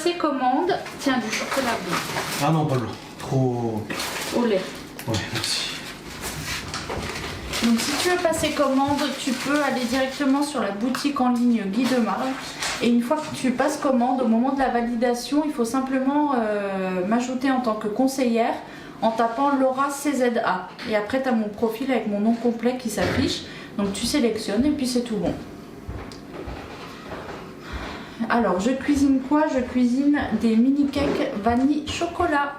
passer commande. Tiens, du chocolat blanc. Ah non, pas blanc. Trop... Au lait. Ouais, merci. Donc si tu veux passer commande, tu peux aller directement sur la boutique en ligne Guy de Marle. Et une fois que tu passes commande, au moment de la validation, il faut simplement m'ajouter en tant que conseillère en tapant Laura CZA. Et après, tu as mon profil avec mon nom complet qui s'affiche. Donc tu sélectionnes et puis c'est tout bon. Alors, je cuisine quoi? Je cuisine des mini cakes vanille chocolat.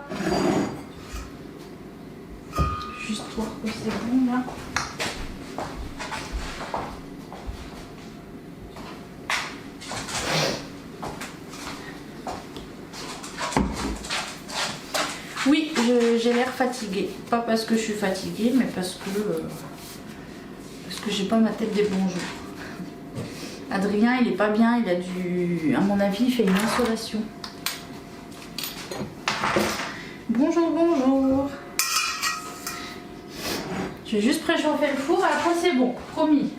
Juste voir que c'est bon là. Oui, j'ai l'air fatiguée. Pas parce que je suis fatiguée, mais parce que j'ai pas ma tête des bons jours. Adrien, il est pas bien, il a dû... À mon avis, il fait une insolation. Bonjour, bonjour. Je vais juste préchauffer le four et après c'est bon, promis.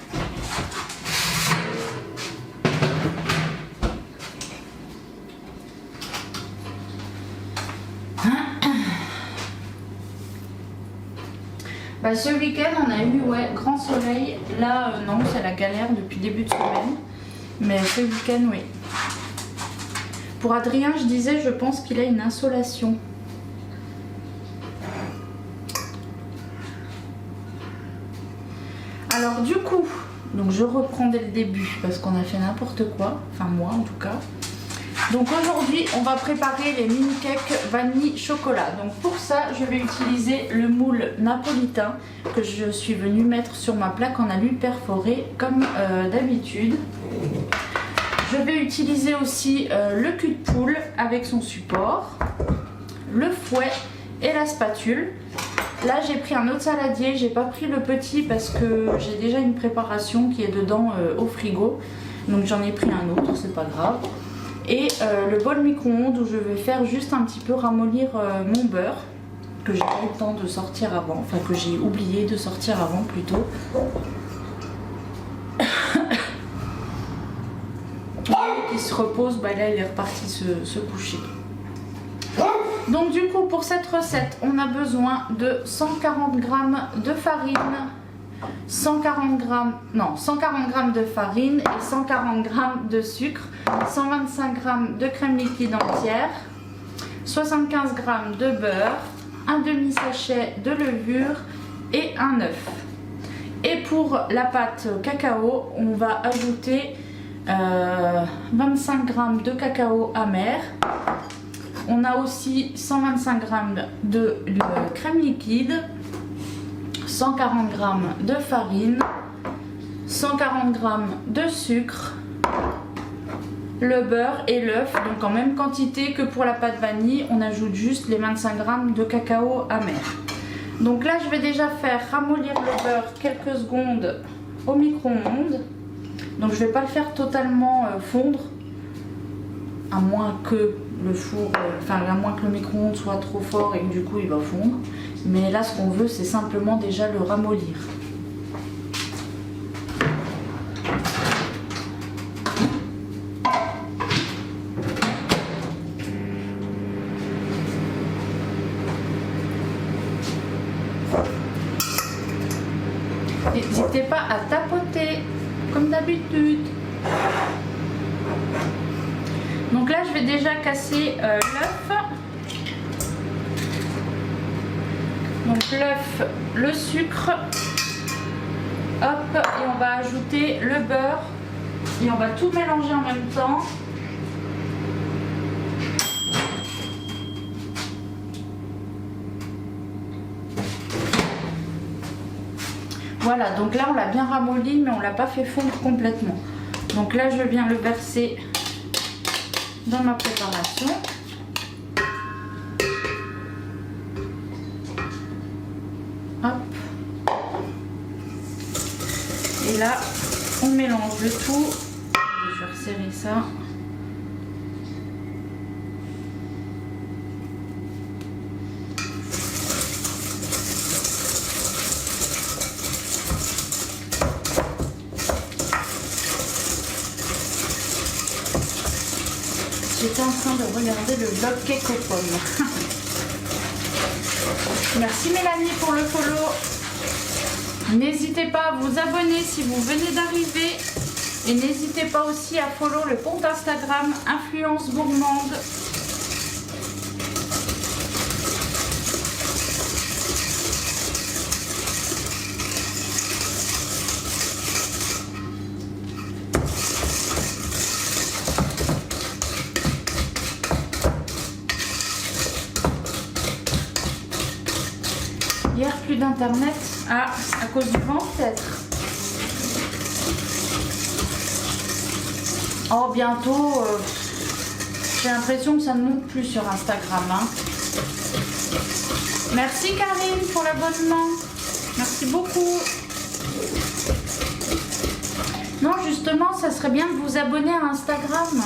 Bah, ce week-end on a eu grand soleil. Là non, c'est la galère depuis le début de semaine. Mais ce week-end oui. Pour Adrien je disais je pense qu'il a une insolation. Alors du coup, donc je reprends dès le début parce qu'on a fait n'importe quoi. Enfin moi en tout cas. Donc aujourd'hui on va préparer les mini cakes vanille chocolat. Donc pour ça je vais utiliser le moule napolitain que je suis venue mettre sur ma plaque en alu perforé comme d'habitude. Je vais utiliser aussi le cul de poule avec son support, le fouet et la spatule. Là j'ai pris un autre saladier, j'ai pas pris le petit parce que j'ai déjà une préparation qui est dedans au frigo. Donc j'en ai pris un autre, c'est pas grave. Et le bol micro-ondes où je vais faire juste un petit peu ramollir mon beurre que j'ai pas eu le temps de sortir avant, enfin que j'ai oublié de sortir avant plutôt. Qui se repose, bah là il est reparti se coucher. Donc du coup pour cette recette on a besoin de 140 g de farine, 140 g de farine et 140 g de sucre, 125 g de crème liquide entière, 75 g de beurre, un demi sachet de levure et un œuf. Et pour la pâte cacao on va ajouter 25 g de cacao amer. On a aussi 125 g de crème liquide, 140 g de farine, 140 g de sucre, le beurre et l'œuf, donc en même quantité que pour la pâte vanille, on ajoute juste les 25 g de cacao amer. Donc là je vais déjà faire ramollir le beurre quelques secondes au micro-ondes. Donc je ne vais pas le faire totalement fondre, à moins que le four, à moins que le micro-ondes soit trop fort et que du coup il va fondre. Mais là ce qu'on veut c'est simplement déjà le ramollir. N'hésitez pas à tapoter comme d'habitude. Donc là je vais déjà casser l'œuf. Donc l'œuf, le sucre, hop, et on va ajouter le beurre et on va tout mélanger en même temps. Voilà, donc là on l'a bien ramolli mais on l'a pas fait fondre complètement. Donc là je viens le verser dans ma préparation. Hop. Et là on mélange le tout. Je vais resserrer ça. J'étais en train de regarder le vlog cake aux pommes. Merci Mélanie pour le follow. N'hésitez pas à vous abonner si vous venez d'arriver. Et n'hésitez pas aussi à follow le compte Instagram Influence Gourmande. Hier, plus d'internet. Ah, à cause du vent peut-être. Oh, bientôt. J'ai l'impression que ça ne monte plus sur Instagram. Hein. Merci Karine pour l'abonnement. Merci beaucoup. Non, justement, ça serait bien de vous abonner à Instagram.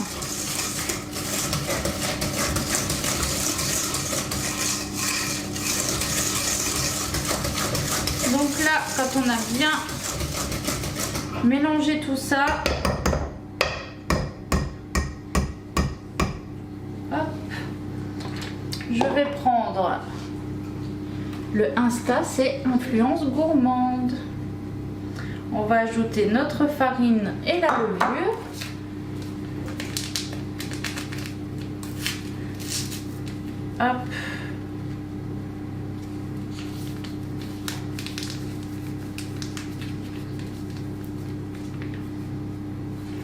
Donc là, quand on a bien mélangé tout ça, hop, je vais prendre le Insta, c'est Influence Gourmande. On va ajouter notre farine et la levure. Hop.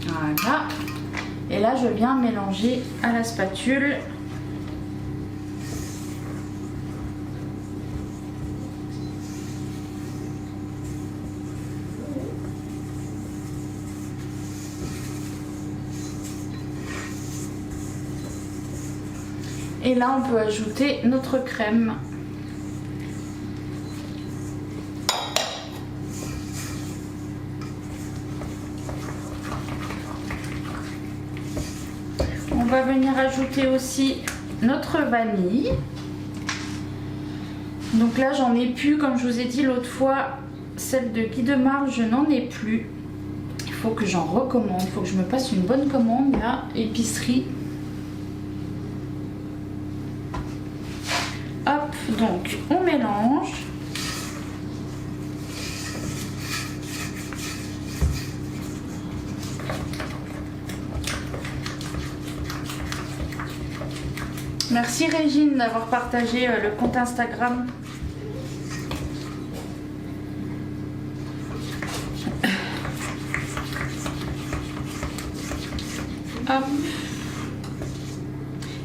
Voilà. Et là, je viens mélanger à la spatule. Et là, on peut ajouter notre crème. On va venir ajouter aussi notre vanille. Donc là, j'en ai plus, comme je vous ai dit l'autre fois, celle de Guy de Marle, je n'en ai plus. Il faut que j'en recommande, il faut que je me passe une bonne commande là, épicerie. Hop, donc on mélange. Merci Régine d'avoir partagé le compte Instagram. Hop.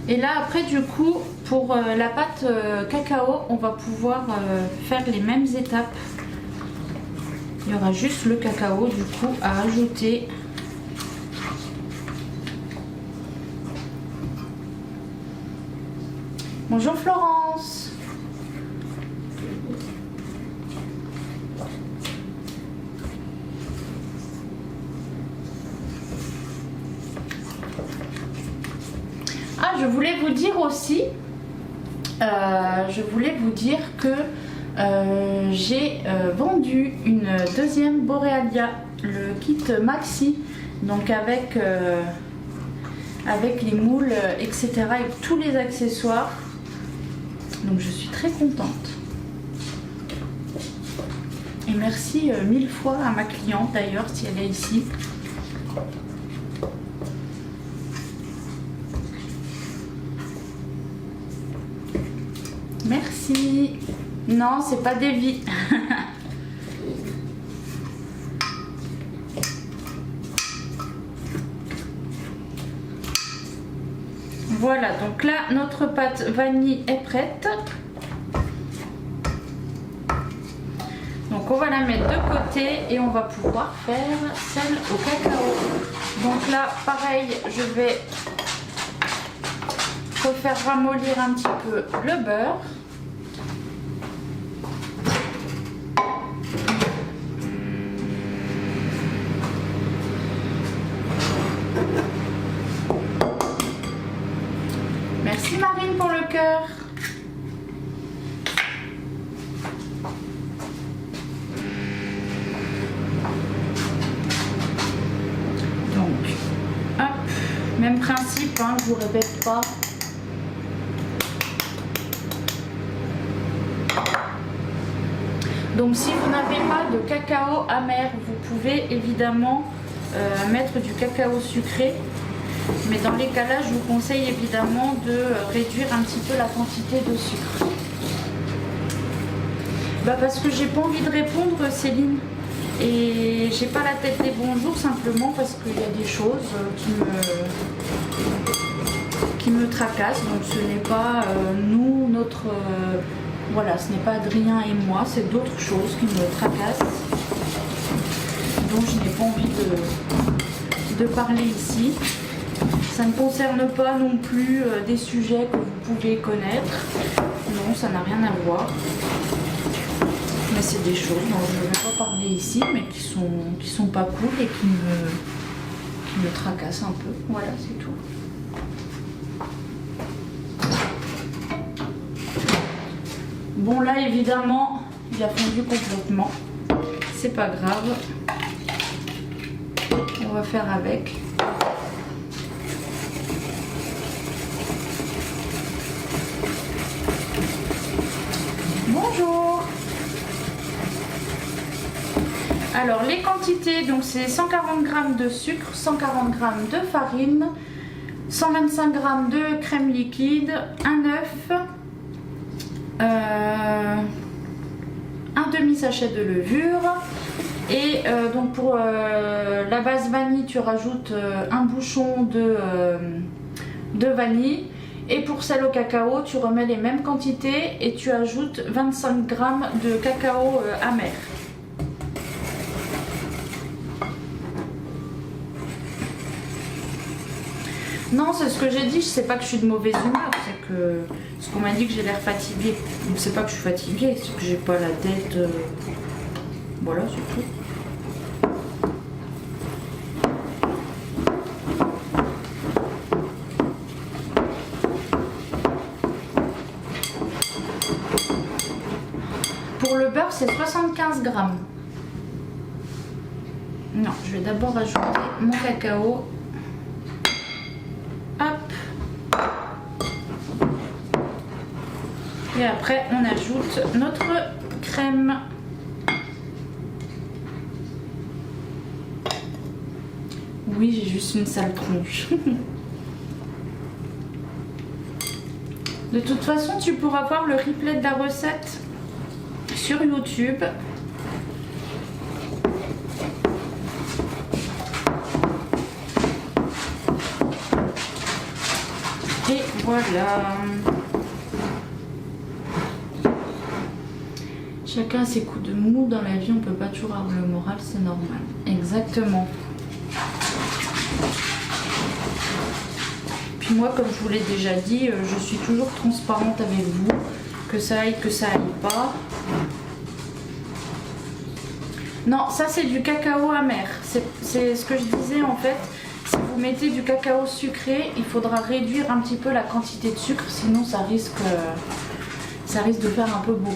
Et là après du coup pour la pâte cacao on va pouvoir faire les mêmes étapes. Il y aura juste le cacao du coup à ajouter. Bonjour Florence. Ah, je voulais vous dire aussi, que j'ai vendu une deuxième Borealia, le kit maxi, donc avec les moules, etc. et tous les accessoires. Donc je suis très contente. Et merci 1000 fois à ma cliente d'ailleurs si elle est ici. Merci. Non, c'est pas des vies. Voilà, donc là, notre pâte vanille est prête. Donc on va la mettre de côté et on va pouvoir faire celle au cacao. Donc là, pareil, je vais refaire ramollir un petit peu le beurre. Merci Marine pour le cœur. Donc, hop, même principe, hein, je vous répète pas. Donc si vous n'avez pas de cacao amer, vous pouvez évidemment mettre du cacao sucré. Mais dans les cas là, je vous conseille évidemment de réduire un petit peu la quantité de sucre. Bah parce que j'ai pas envie de répondre, Céline. Et j'ai pas la tête des bons jours, simplement parce qu'il y a des choses qui me tracassent. Donc ce n'est pas nous, notre... voilà, ce n'est pas Adrien et moi, c'est d'autres choses qui me tracassent. Donc je n'ai pas envie de parler ici. Ça ne concerne pas non plus des sujets que vous pouvez connaître. Non, ça n'a rien à voir. Mais c'est des choses dont je ne vais pas parler ici, mais qui sont pas cool et qui me tracassent un peu. Voilà, c'est tout. Bon, là, évidemment, il a fondu complètement. C'est pas grave. On va faire avec. Bonjour. Alors les quantités, donc c'est 140 g de sucre, 140 g de farine, 125 g de crème liquide, un œuf, un demi-sachet de levure. Et donc pour la base vanille, tu rajoutes un bouchon de vanille. Et pour celle au cacao, tu remets les mêmes quantités et tu ajoutes 25 g de cacao amer. Non, c'est ce que j'ai dit, je sais pas que je suis de mauvaise humeur, c'est que ce qu'on m'a dit que j'ai l'air fatiguée. Donc c'est pas que je suis fatiguée, c'est que j'ai pas la tête. Voilà, c'est tout. Pour le beurre, c'est 75 g. Non, je vais d'abord ajouter mon cacao. Hop. Et après, on ajoute notre crème. Oui, j'ai juste une sale tronche. De toute façon, tu pourras voir le replay de la recette sur YouTube. Et voilà. Chacun a ses coups de mou dans la vie, on peut pas toujours avoir le moral, c'est normal. Exactement. Puis moi, comme je vous l'ai déjà dit, je suis toujours transparente avec vous, que ça aille pas. Non, ça c'est du cacao amer. C'est ce que je disais en fait. Si vous mettez du cacao sucré, il faudra réduire un petit peu la quantité de sucre, sinon ça risque de faire un peu beaucoup.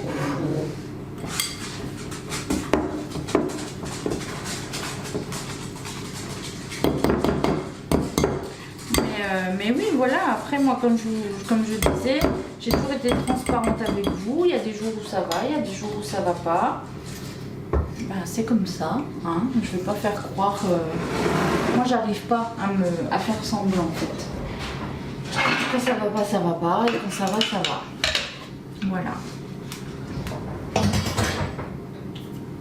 Mais oui, voilà, après moi comme je disais, j'ai toujours été transparente avec vous. Il y a des jours où ça va, il y a des jours où ça va pas. Ben, c'est comme ça, hein. Je vais pas faire croire. Moi j'arrive pas à faire semblant en fait. Quand ça va pas, et quand ça va, ça va. Voilà.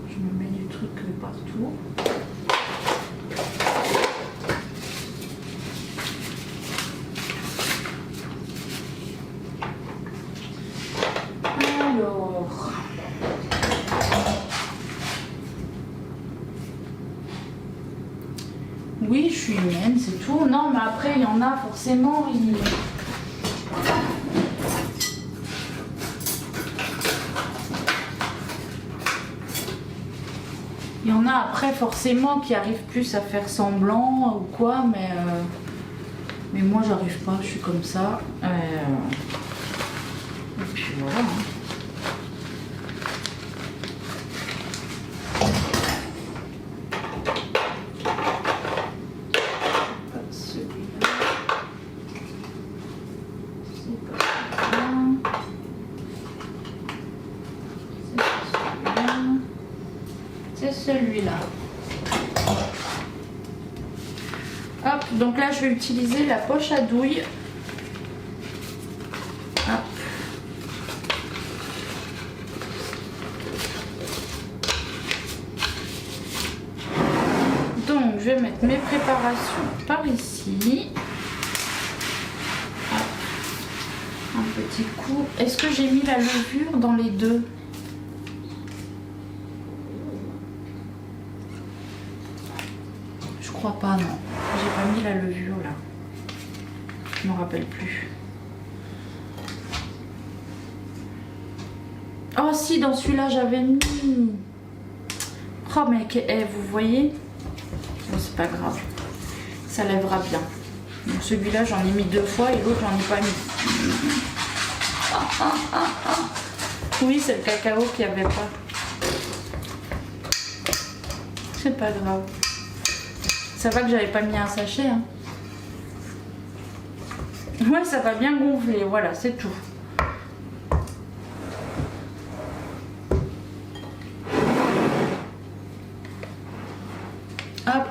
Je me mets du truc partout. Alors, oui, je suis humaine, c'est tout. Non, mais après, il y en a forcément. Il y en a après forcément qui arrivent plus à faire semblant ou quoi, mais moi j'arrive pas, je suis comme ça. Et puis voilà. C'est pas celui-là. C'est celui-là. Hop, donc là je vais utiliser la poche à douille. Hop. Donc je vais mettre mes préparations par ici. Hop. Un petit coup. Est-ce que j'ai mis la levure dans les deux? Je crois pas, non. J'ai pas mis la levure là. Je me rappelle plus. Oh si, dans celui-là j'avais mis. Oh mais vous voyez? Bon, c'est pas grave. Ça lèvera bien. Donc celui-là j'en ai mis 2 fois et l'autre j'en ai pas mis. Oui, c'est le cacao qu'il n'y avait pas. C'est pas grave. Ça va que j'avais pas mis un sachet. Hein. Ouais, ça va bien gonfler. Voilà, c'est tout. Hop.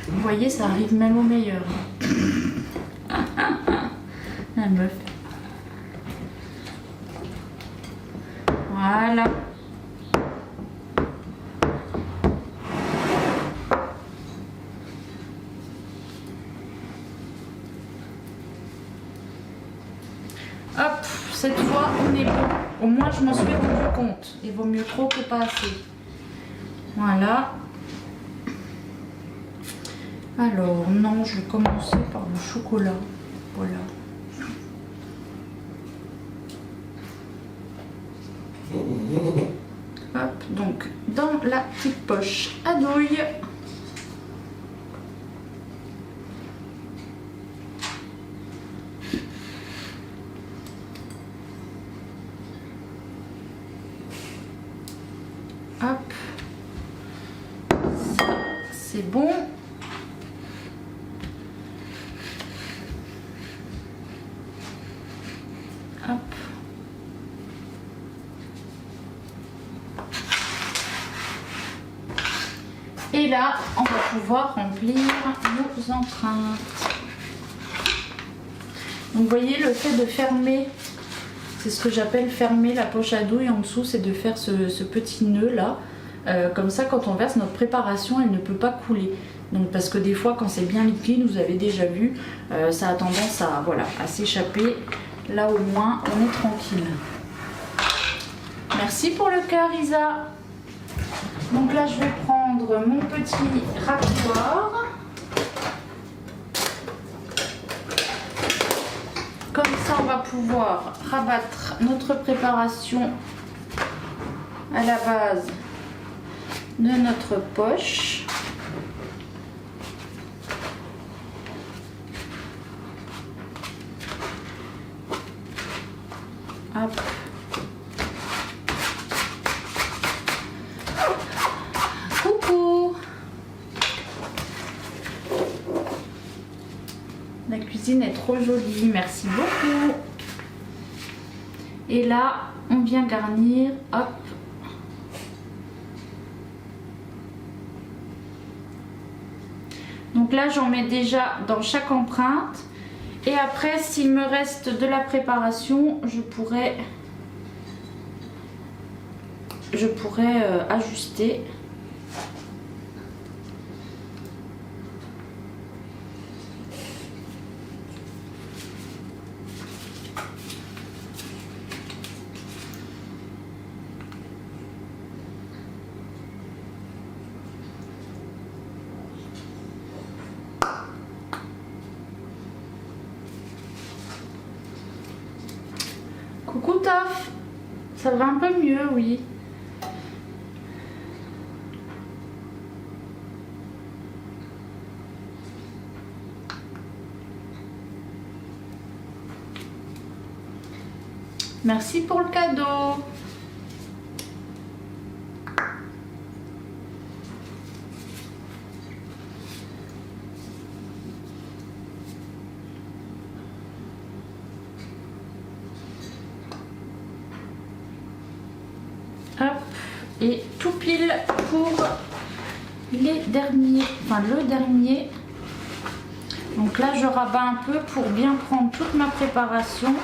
Vous voyez, ça arrive même au meilleur. La meuf. Voilà. Hop, cette fois on est bon. Au moins je m'en suis rendu compte. Il vaut mieux trop que pas assez. Voilà. Alors non, je vais commencer par le chocolat. Voilà. Hop, donc dans la petite poche à douille. Hop, ça c'est bon. Hop. Et là, on va pouvoir remplir nos empreintes. Donc vous voyez, le fait de fermer, c'est ce que j'appelle fermer la poche à douille en dessous, c'est de faire ce petit nœud là. Comme ça, quand on verse notre préparation, elle ne peut pas couler. Donc parce que des fois, quand c'est bien liquide, vous avez déjà vu, ça a tendance à, voilà, à s'échapper. Là au moins, on est tranquille. Merci pour le cœur, Isa. Donc là, je vais prendre mon petit rasoir. Comme ça, on va pouvoir rabattre notre préparation à la base de notre poche. Hop. Coucou. La cuisine est trop jolie, merci beaucoup. Et là, on vient garnir, hop. Donc là, j'en mets déjà dans chaque empreinte. Et après, s'il me reste de la préparation, je pourrais ajuster. Coucou Taf, ça va un peu mieux, oui. Merci pour le cadeau. Hop, et tout pile pour les derniers, enfin le dernier. Donc là je rabats un peu pour bien prendre toute ma préparation.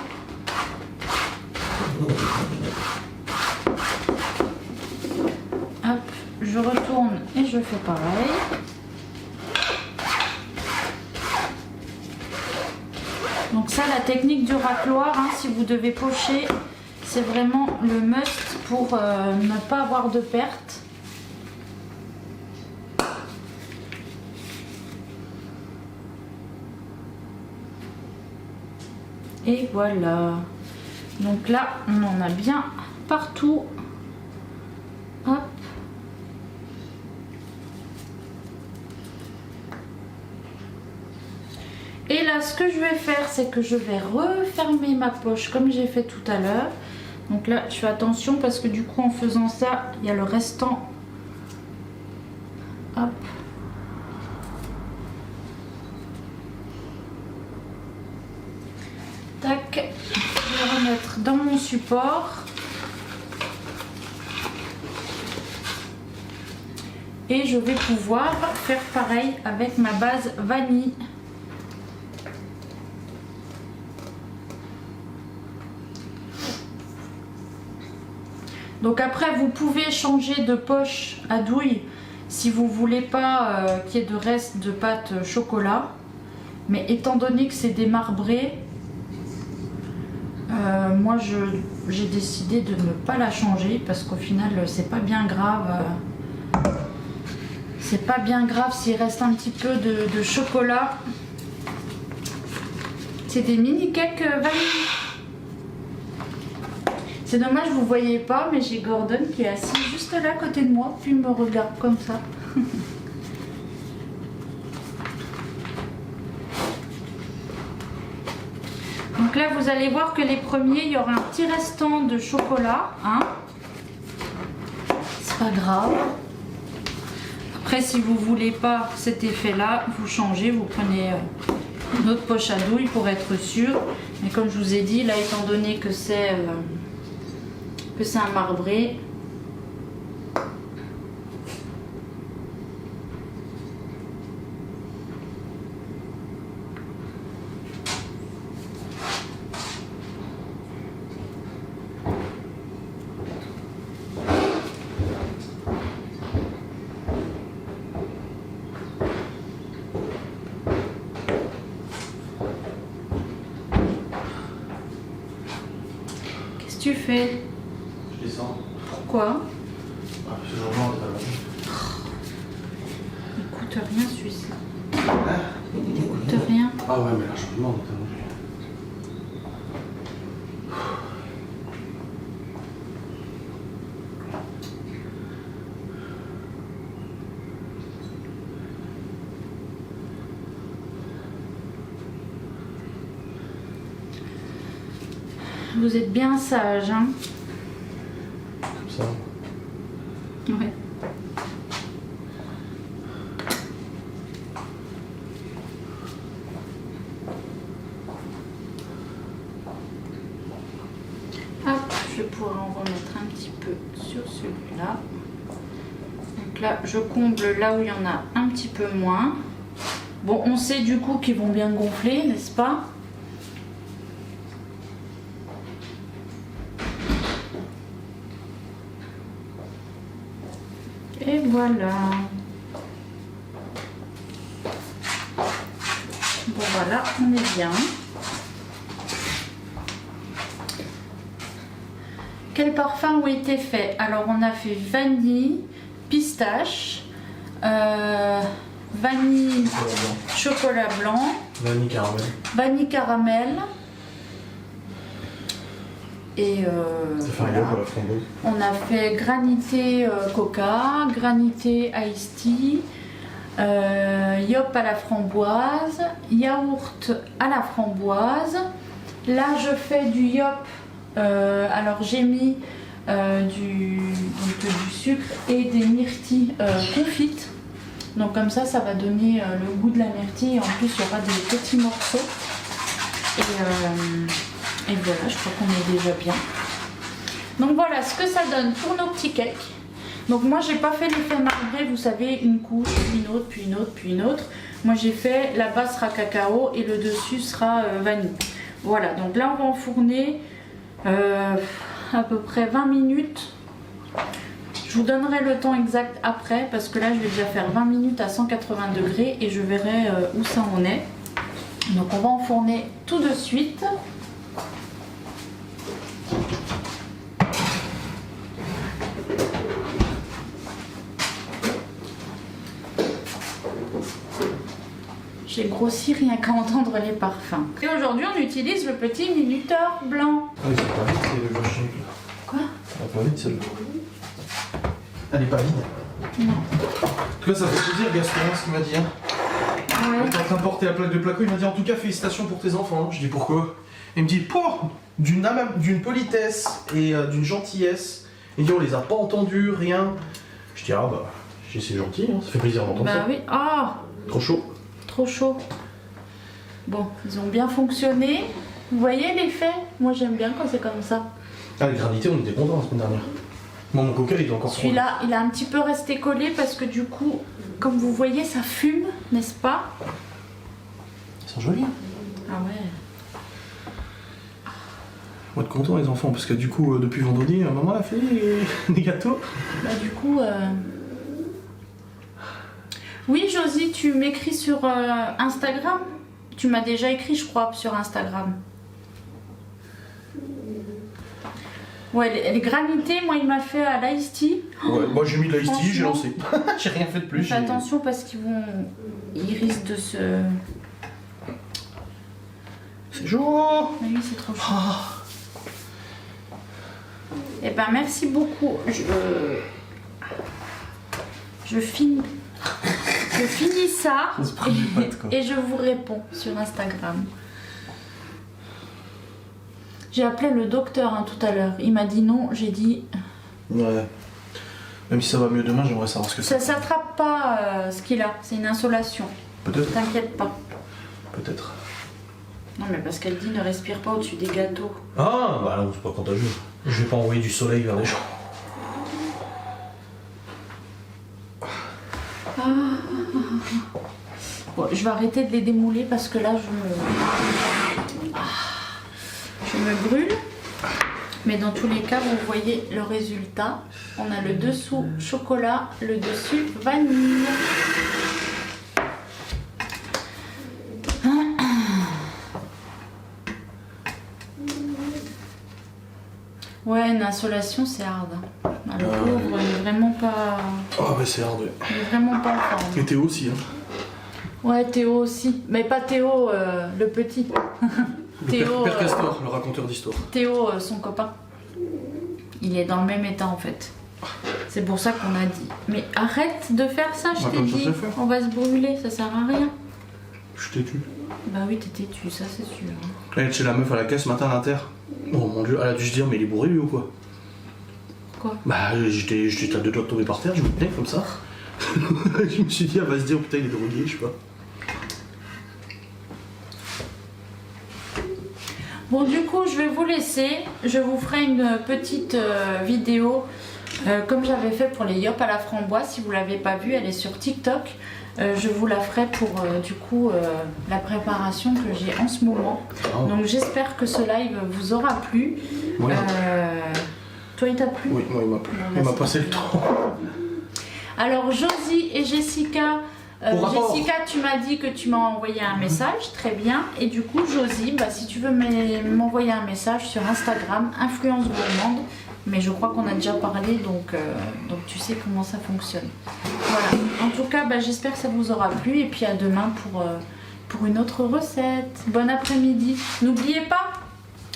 Hop, je retourne et je fais pareil. Donc ça, la technique du racloir, hein, si vous devez pocher, c'est vraiment le must pour ne pas avoir de perte. Et voilà. Donc là, on en a bien partout. Hop. Et là, ce que je vais faire, c'est que je vais refermer ma poche comme j'ai fait tout à l'heure. Donc là, je fais attention parce que du coup, en faisant ça, il y a le restant. Hop. Tac. Je vais remettre dans mon support. Et je vais pouvoir faire pareil avec ma base vanille. Donc après, vous pouvez changer de poche à douille si vous voulez pas qu'il y ait de reste de pâte chocolat. Mais étant donné que c'est des marbrés, moi j'ai décidé de ne pas la changer parce qu'au final c'est pas bien grave. C'est pas bien grave s'il reste un petit peu de chocolat. C'est des mini cakes vanille. C'est dommage, vous voyez pas, mais j'ai Gordon qui est assis juste là à côté de moi, puis il me regarde comme ça. Donc là, vous allez voir que les premiers, il y aura un petit restant de chocolat, hein. C'est pas grave. Après, si vous voulez pas cet effet-là, vous changez, vous prenez une autre poche à douille pour être sûr. Mais comme je vous ai dit, là, étant donné que c'est un marbré, qu'est-ce que tu fais? Je descends. Pourquoi? Ah, parce que je rejoins Il coûte rien celui-ci. Hein? Il coûte rien. Ah ouais, mais là, je demande. Vous êtes bien sage, hein? Comme ça. Ouais. Hop, je pourrais en remettre un petit peu sur celui-là. Donc là, je comble là où il y en a un petit peu moins. Bon, on sait du coup qu'ils vont bien gonfler, n'est-ce pas? Et voilà. Bon voilà, on est bien. Quels parfums ont été faits? Alors on a fait vanille, pistache, vanille, chocolat blanc, Vanille caramel. vanille caramel. Et Ça fait voilà. un beau pour la framboise. On a fait granité coca, granité iced tea, yop à la framboise, yaourt à la framboise. Là je fais du yop Alors j'ai mis du sucre et des myrtilles confites. Donc comme ça va donner le goût de la myrtille. Et en plus il y aura des petits morceaux. Et voilà, je crois qu'on est déjà bien. Donc voilà ce que ça donne pour nos petits cakes. Donc moi j'ai pas fait l'effet marbré, vous savez, une couche, puis une autre, puis une autre, puis une autre. Moi j'ai fait, la base sera cacao et le dessus sera vanille. Voilà, donc là on va enfourner à peu près 20 minutes. Je vous donnerai le temps exact après parce que là je vais déjà faire 20 minutes à 180 degrés et je verrai où ça en est. Donc on va enfourner tout de suite. J'ai grossi rien qu'à entendre les parfums. Et aujourd'hui, on utilise le petit minuteur blanc. Ah oui, c'est pas vide, c'est le machine. Quoi? Elle est pas vide, celle-là. Elle est pas vide. Non. En tout cas, ça fait plaisir, Gaston, ce qu'il m'a dit. Ouais. Il est en train de porter la plaque de placo. Il m'a dit en tout cas, félicitations pour tes enfants. Je dis pourquoi? Il me dit, d'une politesse et d'une gentillesse. Il dit, on les a pas entendus, rien. Je dis, ah bah, c'est gentil, hein, ça fait plaisir d'entendre ça. Bah oui. Ah, Trop chaud. trop chaud. Bon, ils ont bien fonctionné. Vous voyez l'effet? Moi, j'aime bien quand c'est comme ça. Ah, les granités, on était contents la semaine dernière. Moi, mon coca, il est encore trop. Celui-là, il a un petit peu resté collé parce que du coup, comme vous voyez, ça fume, n'est-ce pas? Ils sont jolis. Ah ouais. On va être contents, les enfants, parce que du coup, depuis vendredi, maman a fait des gâteaux. Bah du coup... Oui, Josie, tu m'écris sur Instagram? Tu m'as déjà écrit, je crois, sur Instagram. Ouais, les granités, moi, il m'a fait à l'ice tea. Ouais, moi j'ai mis de l'ice tea, j'ai Franchement. lancé. J'ai rien fait de plus. Fais attention parce qu'ils risquent de se... C'est chaud. Mais oui, c'est trop chaud. Eh ben, merci beaucoup. Je finis ça Ça se prend du pote, quoi. et je vous réponds sur Instagram. J'ai appelé le docteur tout à l'heure. Il m'a dit non, j'ai dit... Ouais. Même si ça va mieux demain, j'aimerais savoir ce que Ça c'est. s'attrape pas ce qu'il a, c'est une insolation. Peut-être. T'inquiète pas. Peut-être. Non mais parce qu'elle dit ne respire pas au-dessus des gâteaux. Ah, bah non, c'est pas contagieux. Je vais pas envoyer du soleil vers les gens. Bon, je vais arrêter de les démouler parce que là je me brûle. Mais dans tous les cas, vous voyez le résultat. On a le dessous chocolat, le dessus vanille. Ouais, une insolation, c'est hard. Ah, le pauvre, il est vraiment pas... Ah, bah c'est hard, ouais. Il est vraiment pas en forme. Et Théo aussi, hein. Ouais, Théo aussi. Mais pas Théo, le petit. Théo, Père Castor, le raconteur d'histoire. Théo, son copain. Il est dans le même état en fait. C'est pour ça qu'on a dit. Mais arrête de faire ça, je Bah, t'ai comme ça, dit. c'est fait. On va se brûler, ça sert à rien. Je t'ai tué. Bah oui, t'es têtu, ça c'est sûr. Elle est chez la meuf à la caisse ce matin à l'Inter. Oh mon dieu, elle a dû se dire, mais il est bourré lui ou quoi? Quoi? Bah, j'étais à deux doigts de tomber par terre, je me tenais comme ça. Je me suis dit, elle va se dire, putain, il est drogué, je sais pas. Bon, du coup, je vais vous laisser. Je vous ferai une petite vidéo comme j'avais fait pour les yop à la framboise. Si vous l'avez pas vue, elle est sur TikTok. Je vous la ferai pour du coup la préparation que j'ai en ce moment. Oh. Donc j'espère que ce live vous aura plu. Oui. Toi, il t'a plu? Oui, moi il m'a plu. Bon, Il m'a c'est passé le parti. temps. Alors Josie et Jessica, Pour rapport. Jessica, tu m'as dit que tu m'as envoyé un message, très bien. Et du coup, Josie, bah, si tu veux m'envoyer un message sur Instagram, Influence Gourmande. Mais je crois qu'on a déjà parlé, donc tu sais comment ça fonctionne. Voilà. En tout cas, bah, j'espère que ça vous aura plu. Et puis à demain pour une autre recette. Bon après-midi. N'oubliez pas.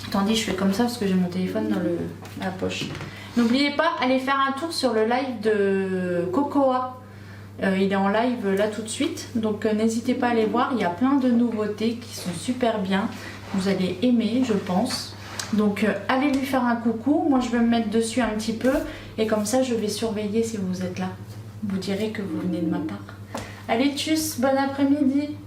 Attendez, je fais comme ça parce que j'ai mon téléphone dans la poche. N'oubliez pas, allez faire un tour sur le live de Cocoa. Il est en live là tout de suite. Donc n'hésitez pas à aller voir. Il y a plein de nouveautés qui sont super bien. Vous allez aimer, je pense. Donc allez lui faire un coucou, moi je vais me mettre dessus un petit peu et comme ça je vais surveiller si vous êtes là. Vous direz que vous venez de ma part. Allez tchuss, bon après-midi.